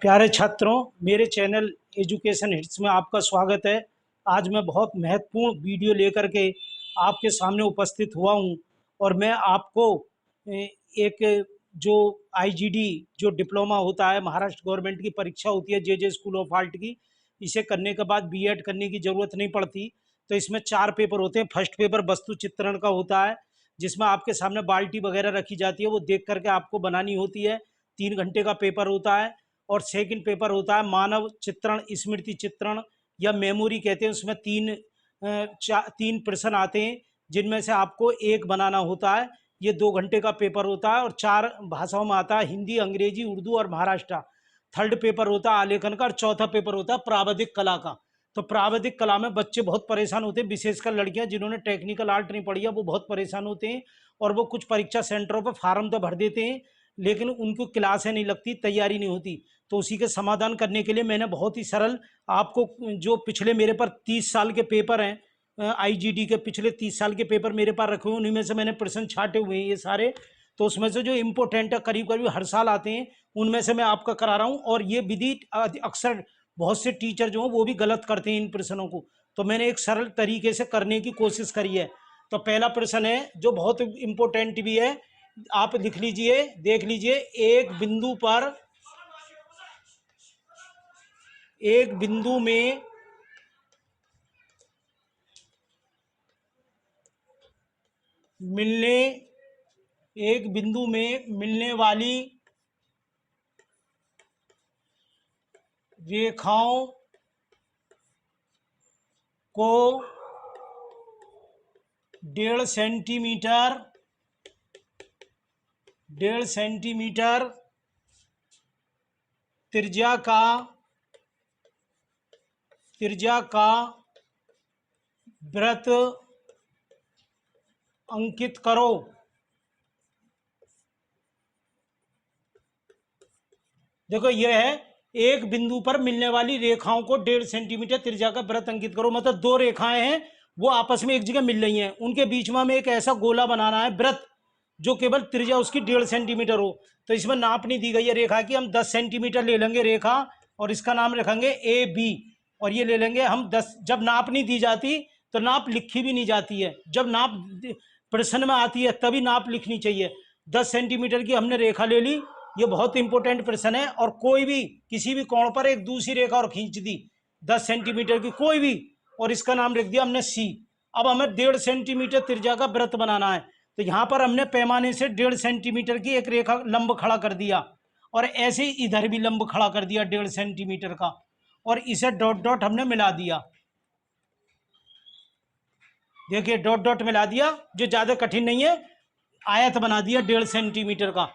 प्यारे छात्रों, मेरे चैनल एजुकेशन हिट्स में आपका स्वागत है। आज मैं बहुत महत्वपूर्ण वीडियो लेकर के आपके सामने उपस्थित हुआ हूं और मैं आपको एक जो आईजीडी जो डिप्लोमा होता है, महाराष्ट्र गवर्नमेंट की परीक्षा होती है जे स्कूल ऑफ आर्ट की, इसे करने के बाद बीएड करने की ज़रूरत नहीं पड़ती। तो इसमें 4 पेपर होते हैं। फर्स्ट पेपर वस्तु चित्रण का होता है, जिसमें आपके सामने बाल्टी वगैरह रखी जाती है, वो देख करके आपको बनानी होती है। 3 घंटे का पेपर होता है। और सेकंड पेपर होता है मानव चित्रण, स्मृति चित्रण या मेमोरी कहते हैं। उसमें तीन प्रश्न आते हैं, जिनमें से आपको एक बनाना होता है। ये 2 घंटे का पेपर होता है और 4 भाषाओं में आता है, हिंदी, अंग्रेजी, उर्दू और महाराष्ट्र। थर्ड पेपर होता है आलेखन का और चौथा पेपर होता है प्रावधिक कला का। तो प्रावधिक कला में बच्चे बहुत परेशान होते हैं, विशेषकर लड़कियां जिन्होंने टेक्निकल आर्ट नहीं पढ़ी है, वो बहुत परेशान होते हैं। और वो कुछ परीक्षा सेंटरों पर फार्म तो भर देते हैं, लेकिन उनको क्लासें नहीं लगती, तैयारी नहीं होती। तो उसी के समाधान करने के लिए मैंने बहुत ही सरल आपको, जो पिछले मेरे पर 30 साल के पेपर हैं, आईजीडी के पिछले 30 साल के पेपर मेरे पास रखे हुए, उन्हीं में से मैंने प्रश्न छाटे हुए हैं ये सारे। तो उसमें से जो इम्पोर्टेंट है, करीब करीब हर साल आते हैं, उनमें से मैं आपका करा रहा हूँ। और ये विधि अक्सर बहुत से टीचर जो हैं वो भी गलत करते हैं इन प्रश्नों को, तो मैंने एक सरल तरीके से करने की कोशिश करी है। तो पहला प्रश्न है जो बहुत इम्पोर्टेंट भी है, आप लिख लीजिए, देख लीजिए। एक बिंदु में मिलने एक बिंदु में मिलने वाली रेखाओं को 1.5 सेंटीमीटर त्रिज्या का वृत्त अंकित करो। देखो यह है, एक बिंदु पर मिलने वाली रेखाओं को 1.5 सेंटीमीटर त्रिज्या का वृत्त अंकित करो। मतलब 2 रेखाएं हैं, वो आपस में एक जगह मिल रही हैं, उनके बीच में हमें एक ऐसा गोला बनाना है, वृत्त, जो केवल त्रिज्या उसकी 1.5 सेंटीमीटर हो। तो इसमें नाप नहीं दी गई है रेखा की, हम 10 सेंटीमीटर ले लेंगे रेखा और इसका नाम रखेंगे ए बी। और ये ले लेंगे हम 10। जब नाप नहीं दी जाती तो नाप लिखी भी नहीं जाती है, जब नाप प्रश्न में आती है तभी नाप लिखनी चाहिए। 10 सेंटीमीटर की हमने रेखा ले ली, ये बहुत इंपॉर्टेंट प्रश्न है। और कोई भी किसी भी कोण पर एक दूसरी रेखा और खींच दी 10 सेंटीमीटर की कोई भी, और इसका नाम लिख दिया हमने सी। अब हमें 1.5 सेंटीमीटर त्रिज्या का वृत्त बनाना है। तो यहां पर हमने पैमाने से 1.5 सेंटीमीटर की एक रेखा लंब खड़ा कर दिया, और ऐसे इधर भी लंब खड़ा कर दिया 1.5 सेंटीमीटर का, और इसे डॉट डॉट हमने मिला दिया। देखिए डॉट डॉट मिला दिया, जो ज्यादा कठिन नहीं है। आयत बना दिया 1.5 सेंटीमीटर का,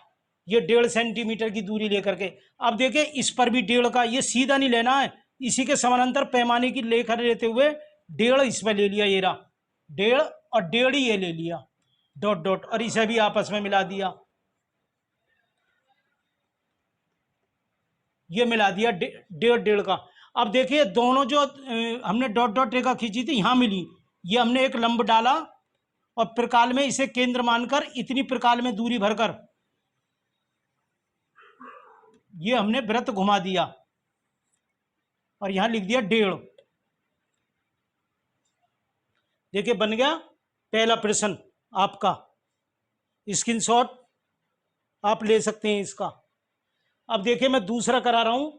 ये 1.5 सेंटीमीटर की दूरी लेकर के। अब देखिए इस पर भी 1.5 का, ये सीधा नहीं लेना है, इसी के समानांतर पैमाने की लेकर लेते हुए 1.5 इस पर ले लिया, ये रहा 1.5, और 1.5 ही ये ले लिया डॉट डॉट, और इसे भी आपस में मिला दिया, ये मिला दिया 1.5 का। अब देखिए दोनों जो हमने डॉट डॉट रेखा खींची थी यहां मिली, ये हमने एक लंब डाला और प्रकाल में इसे केंद्र मानकर इतनी प्रकाल में दूरी भरकर ये हमने वृत्त घुमा दिया और यहां लिख दिया 1.5। देखिए बन गया पहला प्रश्न आपका, स्क्रीनशॉट आप ले सकते हैं इसका। अब देखिए मैं दूसरा करा रहा हूं।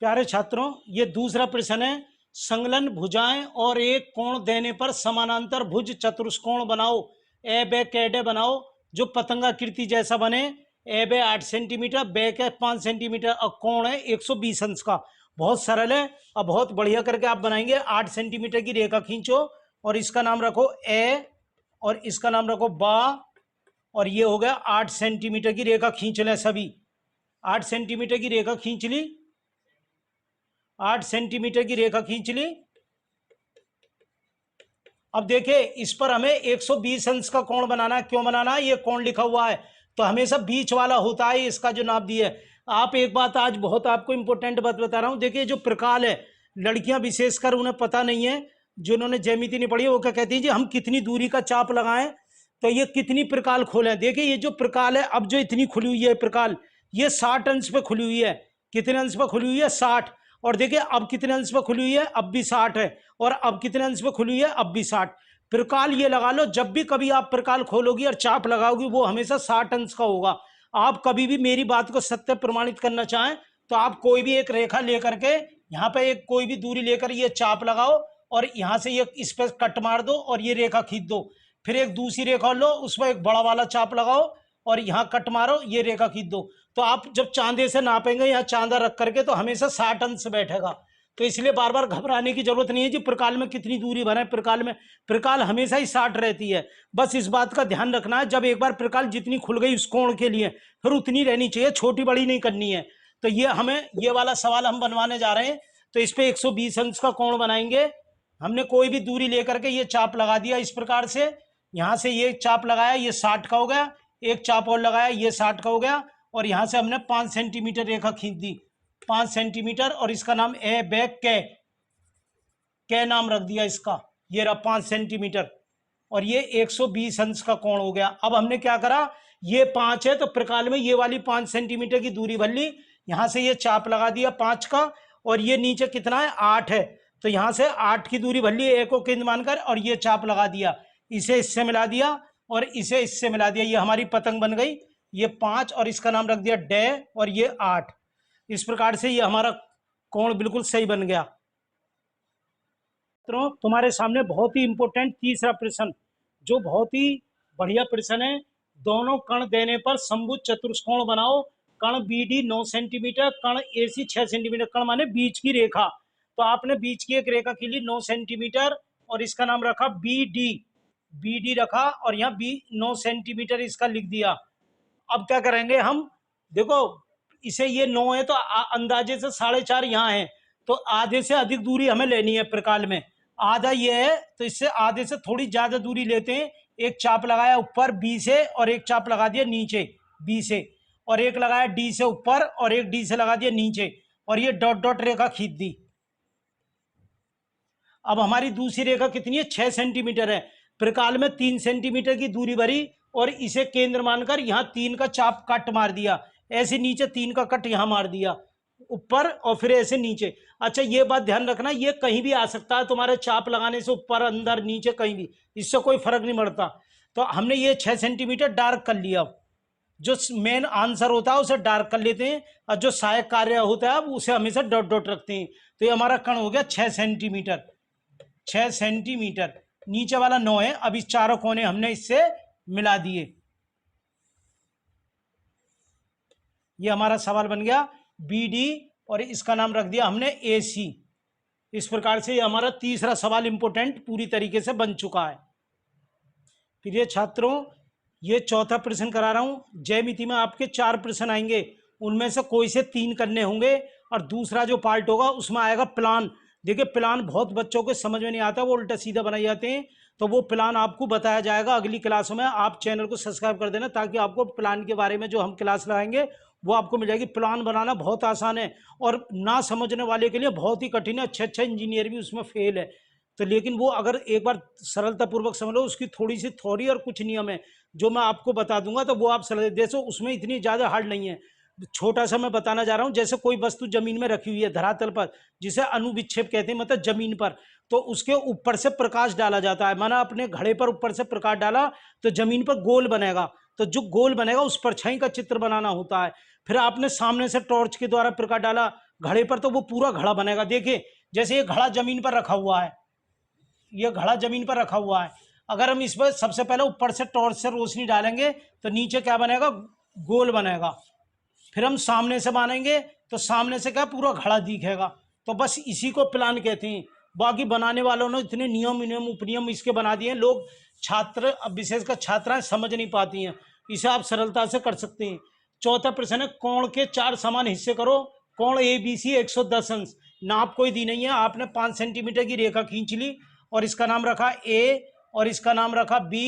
प्यारे छात्रों, ये दूसरा प्रश्न है, संलग्न भुजाएं और एक कोण देने पर समानांतर भुज चतुष्कोण बनाओ। ए बे कैडे बनाओ जो पतंगाकृति जैसा बने। ए बे 8 सेंटीमीटर, बे के 5 सेंटीमीटर, और कोण है 120 अंश का। बहुत सरल है और बहुत बढ़िया करके आप बनाएंगे। 8 सेंटीमीटर की रेखा खींचो और इसका नाम रखो ए, और इसका नाम रखो बा, और ये हो गया 8 सेंटीमीटर की रेखा खींच ले सभी। 8 सेंटीमीटर की रेखा खींच ली, 8 सेंटीमीटर की रेखा खींच ली। अब देखिए इस पर हमें 120 अंश का कोण बनाना है। क्यों बनाना है? ये कोण लिखा हुआ है तो हमेशा बीच वाला होता है इसका जो नाप दिया है। आप एक बात आज बहुत आपको इंपॉर्टेंट बात बता रहा हूं। देखिए जो प्रकाल है, लड़कियां विशेषकर उन्हें पता नहीं है, जिन्होंने ज्यामिति नहीं पढ़ी वो क्या कहती है जी हम कितनी दूरी का चाप लगाएं, तो ये कितनी प्रकाल खोलें। देखिए ये जो प्रकाल है, अब जो इतनी खुली हुई है प्रकाल, ये 60 अंश पे खुली हुई है। कितने अंश पर खुली हुई है, 60। और देखिए अब कितने अंश पर खुली हुई है, अब भी 60 है। और अब कितने अंश पर खुली हुई है, अब भी 60। प्रकाल ये लगा लो, जब भी कभी आप प्रकाल खोलोगी और चाप लगाओगी वो हमेशा 60 अंश का होगा। आप कभी भी मेरी बात को सत्य प्रमाणित करना चाहें तो आप कोई भी एक रेखा लेकर के यहाँ पे एक कोई भी दूरी लेकर ये चाप लगाओ और यहाँ से ये इस पर कट मार दो और ये रेखा खींच दो। फिर एक दूसरी रेखा लो, उस पर एक बड़ा वाला चाप लगाओ और यहाँ कट मारो, ये रेखा खींच दो। तो आप जब चांदे से नापेंगे यहाँ चांदा रख करके तो हमेशा 60 अंश बैठेगा। तो इसलिए बार बार घबराने की जरूरत नहीं है जी प्रकाल में कितनी दूरी बनाए। प्रकाल में प्रकाल हमेशा ही 60 रहती है। बस इस बात का ध्यान रखना है, जब एक बार प्रकाल जितनी खुल गई उस कोण के लिए फिर उतनी रहनी चाहिए, छोटी बड़ी नहीं करनी है। तो ये हमें ये वाला सवाल हम बनवाने जा रहे हैं। तो इस पे 120 अंश का कोण बनाएंगे। हमने कोई भी दूरी लेकर के ये चाप लगा दिया इस प्रकार से। यहाँ से ये चाप लगाया, ये 60 का हो गया। एक चाप और लगाया, ये 60 का हो गया। और यहाँ से हमने 5 सेंटीमीटर रेखा खींच दी, 5 सेंटीमीटर। और इसका नाम ए बैक कै नाम रख दिया इसका। ये रहा 5 सेंटीमीटर और ये 120 अंश का कोण हो गया। अब हमने क्या करा, ये 5 है तो प्रकाल में ये वाली 5 सेंटीमीटर की दूरी भर ली। यहाँ से ये चाप लगा दिया 5 का और ये नीचे कितना है, 8 है। तो यहाँ से 8 की दूरी भर ली ए को केंद्र मानकर और ये चाप लगा दिया। इसे इससे मिला दिया और इसे इससे मिला दिया, ये हमारी पतंग बन गई। ये 5 और इसका नाम रख दिया डे और ये 8। इस प्रकार से ये हमारा कोण बिल्कुल सही बन गया। तो तुम्हारे सामने बहुत ही इंपॉर्टेंट तीसरा प्रश्न, जो बहुत ही बढ़िया प्रश्न है। दोनों कण देने पर समभुज चतुष्कोण बनाओ। कण BD 9 सेंटीमीटर, कण AC 6 सेंटीमीटर। कण माने बीच की रेखा। तो आपने बीच की एक रेखा के लिए 9 सेंटीमीटर और इसका नाम रखा BD रखा और यहाँ 9 सेंटीमीटर इसका लिख दिया। अब क्या करेंगे हम, देखो इसे ये 9 है तो अंदाजे से 4.5 यहाँ है, तो आधे से अधिक दूरी हमें लेनी है। प्रकाल में आधा ये है तो इससे आधे से थोड़ी ज्यादा दूरी लेते हैं। एक चाप लगाया ऊपर B से और एक चाप लगा दिया नीचे B से, और एक लगाया D से ऊपर और एक D से लगा दिया नीचे, और ये डॉट डॉट रेखा खींच दी। अब हमारी दूसरी रेखा कितनी है, 6 सेंटीमीटर है। प्रकाल में 3 सेंटीमीटर की दूरी भरी और इसे केंद्र मानकर यहाँ 3 का चाप कट मार दिया। ऐसे नीचे 3 का कट यहाँ मार दिया ऊपर और फिर ऐसे नीचे। अच्छा ये बात ध्यान रखना, ये कहीं भी आ सकता है तुम्हारे चाप लगाने से, ऊपर अंदर नीचे कहीं भी, इससे कोई फर्क नहीं पड़ता। तो हमने ये 6 सेंटीमीटर डार्क कर लिया। जो मेन आंसर होता है उसे डार्क कर लेते हैं और जो सहायक कार्य होता है उसे हमेशा डॉट डॉट रखते हैं। तो ये हमारा कण हो गया 6 सेंटीमीटर। 6 सेंटीमीटर, नीचे वाला 9 है। अब इस चारों कोने हमने इससे मिला दिए। ये हमारा सवाल बन गया BD और इसका नाम रख दिया हमने AC। इस प्रकार से ये हमारा तीसरा सवाल इंपोर्टेंट पूरी तरीके से बन चुका है। फिर ये छात्रों, ये चौथा प्रश्न करा रहा हूं। ज्यामिति में आपके 4 प्रश्न आएंगे, उनमें से कोई से 3 करने होंगे और दूसरा जो पार्ट होगा उसमें आएगा प्लान। देखिए प्लान बहुत बच्चों को समझ में नहीं आता, वो उल्टा सीधा बनाए जाते हैं। तो वो प्लान आपको बताया जाएगा अगली क्लासों में। आप चैनल को सब्सक्राइब कर देना ताकि आपको प्लान के बारे में जो हम क्लास लगाएंगे वो आपको मिल जाएगी। प्लान बनाना बहुत आसान है और ना समझने वाले के लिए बहुत ही कठिन है। अच्छे इंजीनियर भी उसमें फेल है। तो लेकिन वो अगर एक बार सरलतापूर्वक समझ लो, उसकी थोड़ी सी थ्योरी और कुछ नियम है जो मैं आपको बता दूंगा, तो वो आप सरल देखो, उसमें इतनी ज़्यादा हार्ड नहीं है। छोटा सा मैं बताना जा रहा हूँ। जैसे कोई वस्तु जमीन में रखी हुई है धरातल पर, जिसे अनुविक्षेप कहते हैं, मतलब जमीन पर, तो उसके ऊपर से प्रकाश डाला जाता है। माना अपने घड़े पर ऊपर से प्रकाश डाला तो जमीन पर गोल बनेगा, तो जो गोल बनेगा उस परछाई का चित्र बनाना होता है। फिर आपने सामने से टॉर्च के द्वारा प्रकाश डाला घड़े पर तो वो पूरा घड़ा बनेगा। देखिए जैसे ये घड़ा जमीन पर रखा हुआ है, ये घड़ा जमीन पर रखा हुआ है। अगर हम इस पर सबसे पहले ऊपर से टॉर्च से रोशनी डालेंगे तो नीचे क्या बनेगा, गोल बनेगा। फिर हम सामने से बनाएंगे तो सामने से क्या, पूरा घड़ा दिखेगा। तो बस इसी को प्लान कहते हैं। बाकी बनाने वालों ने इतने नियम उपनियम इसके बना दिए हैं, लोग छात्र विशेषकर छात्राएं समझ नहीं पाती हैं। इसे आप सरलता से कर सकते हैं। चौथा प्रश्न है, कोण के 4 समान हिस्से करो। कोण ABC 110 अंश। नाप कोई दी नहीं है, आपने 5 सेंटीमीटर की रेखा खींच ली और इसका नाम रखा A और इसका नाम रखा B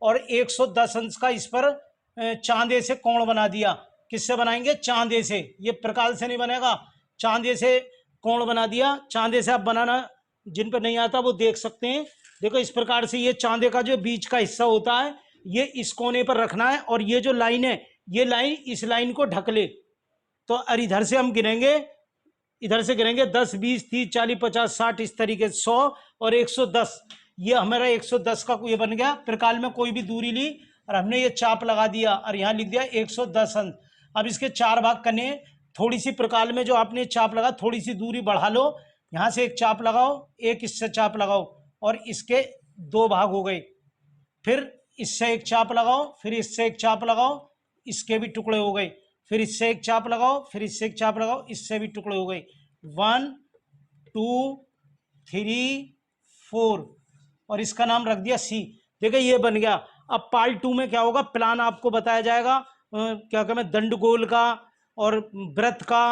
और 110 अंश का इस पर चांदे से कोण बना दिया। किससे बनाएंगे, चांदे से। ये प्रकाल से नहीं बनेगा, चांदे से कोण बना दिया। चांदे से आप बनाना जिन पर नहीं आता वो देख सकते हैं। देखो इस प्रकार से ये चांदे का जो बीच का हिस्सा होता है ये इस कोने पर रखना है और ये जो लाइन है ये लाइन इस लाइन को ढक ले। तो और इधर से हम गिनेंगे, इधर से गिनेंगे 10, 20, 30, 40, 50, 60, इस तरीके से 100 और 110। ये हमारा 110 का ये बन गया। त्रिकाल में कोई भी दूरी ली और हमने ये चाप लगा दिया और यहाँ लिख दिया 110 अंश। अब इसके 4 भाग करने, थोड़ी सी प्रकाल में जो आपने चाप लगा थोड़ी सी दूरी बढ़ा लो, यहाँ से एक चाप लगाओ, एक इससे चाप लगाओ और इसके 2 भाग हो गए। फिर इससे एक चाप लगाओ, फिर इससे एक चाप लगाओ, इसके भी टुकड़े हो गए। फिर इससे एक चाप लगाओ, फिर इससे एक चाप लगाओ, इससे भी टुकड़े हो गए। 1, 2, 3, 4 और इसका नाम रख दिया सी। देखिए ये बन गया। अब पार्ट 2 में क्या होगा, प्लान आपको बताया जाएगा, क्या कहते हैं, दंडगोल का और वृत्त का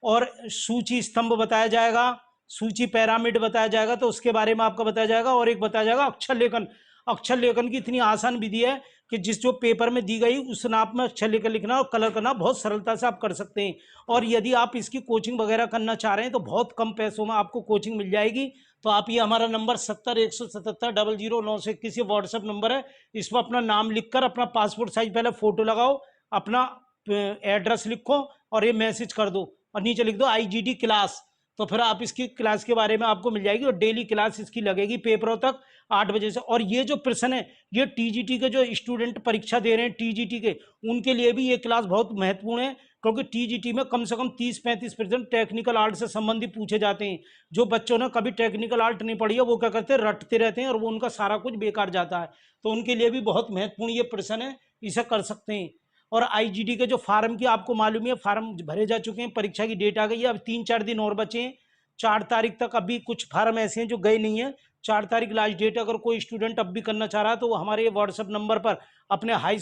और सूची स्तंभ बताया जाएगा, सूची पिरामिड बताया जाएगा, तो उसके बारे में आपको बताया जाएगा। और एक बताया जाएगा अक्षर लेखन। अक्षर लेखन की इतनी आसान विधि है कि जिस जो पेपर में दी गई उस नाप में अक्षर लेखन लिखना और कलर करना बहुत सरलता से आप कर सकते हैं। और यदि आप इसकी कोचिंग वगैरह करना चाह रहे हैं तो बहुत कम पैसों में आपको कोचिंग मिल जाएगी। तो आप ये हमारा नंबर 70 177 00921 ये व्हाट्सएप नंबर है, इस पर अपना नाम लिखकर अपना पासपोर्ट साइज पहले फोटो लगाओ, अपना एड्रेस लिखो और ये मैसेज कर दो और नीचे लिख दो IGT क्लास। तो फिर आप इसकी क्लास के बारे में आपको मिल जाएगी और डेली क्लास इसकी लगेगी पेपरों तक 8 बजे से। और ये जो प्रश्न है ये TGT के जो स्टूडेंट परीक्षा दे रहे हैं TGT के, उनके लिए भी ये क्लास बहुत महत्वपूर्ण है, क्योंकि TGT में कम से कम 30-35% टेक्निकल आर्ट से संबंधित पूछे जाते हैं। जो बच्चों ने कभी टेक्निकल आर्ट नहीं पढ़ी है वो क्या करते हैं, रटते रहते हैं और वो उनका सारा कुछ बेकार जाता है। तो उनके लिए भी बहुत महत्वपूर्ण ये प्रश्न है, इसे कर सकते हैं। और IGT के जो फार्म की आपको मालूम है, फार्म भरे जा चुके हैं, परीक्षा की डेट आ गई है, अब 3-4 दिन और बचे हैं। 4 तारीख तक अभी कुछ फार्म ऐसे हैं जो गए नहीं है। 4 तारीख लास्ट डेट। अगर कोई स्टूडेंट अब भी करना चाह रहा है तो वो हमारे व्हाट्सएप नंबर पर अपने हाई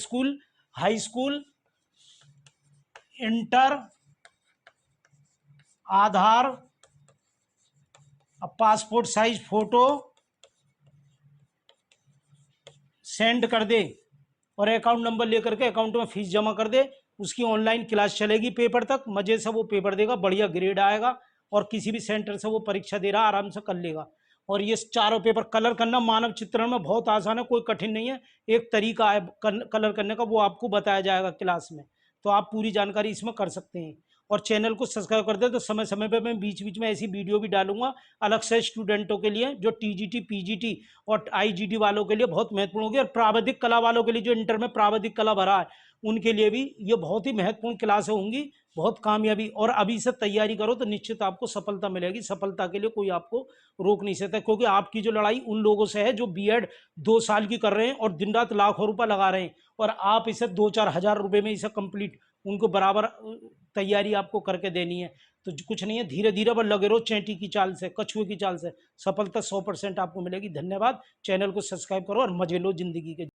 स्कूल इंटर आधार पासपोर्ट साइज फोटो सेंड कर दे और अकाउंट नंबर लेकर के अकाउंट में फीस जमा कर दे। उसकी ऑनलाइन क्लास चलेगी पेपर तक, मजे से वो पेपर देगा, बढ़िया ग्रेड आएगा और किसी भी सेंटर से वो परीक्षा दे रहा आराम से कर लेगा। और ये चारों पेपर कलर करना मानव चित्रण में बहुत आसान है, कोई कठिन नहीं है। एक तरीका है कलर करने का, वो आपको बताया जाएगा क्लास में, तो आप पूरी जानकारी इसमें कर सकते हैं। और चैनल को सब्सक्राइब कर दे तो समय समय पे मैं बीच बीच में ऐसी वीडियो भी डालूंगा अलग से स्टूडेंटों के लिए, जो TGT PGT और IGT वालों के लिए बहुत महत्वपूर्ण होगी। और प्रावधिक कला वालों के लिए जो इंटर में प्रावधिक कला भरा है उनके लिए भी ये बहुत ही महत्वपूर्ण क्लासें होंगी, बहुत कामयाबी। और अभी से तैयारी करो तो निश्चित आपको सफलता मिलेगी। सफलता के लिए कोई आपको रोक नहीं सकता, क्योंकि आपकी जो लड़ाई उन लोगों से है जो B.Ed 2 साल की कर रहे हैं और दिन रात लाखों रुपए लगा रहे हैं, और आप इसे 2-4 हजार रुपए में इसे कंप्लीट, उनको बराबर तैयारी आपको करके देनी है। तो कुछ नहीं है, धीरे धीरे पर लगे रहो, चैंटी की चाल से, कछुए की चाल से, सफलता 100% आपको मिलेगी। धन्यवाद। चैनल को सब्सक्राइब करो और मजे लो जिंदगी के।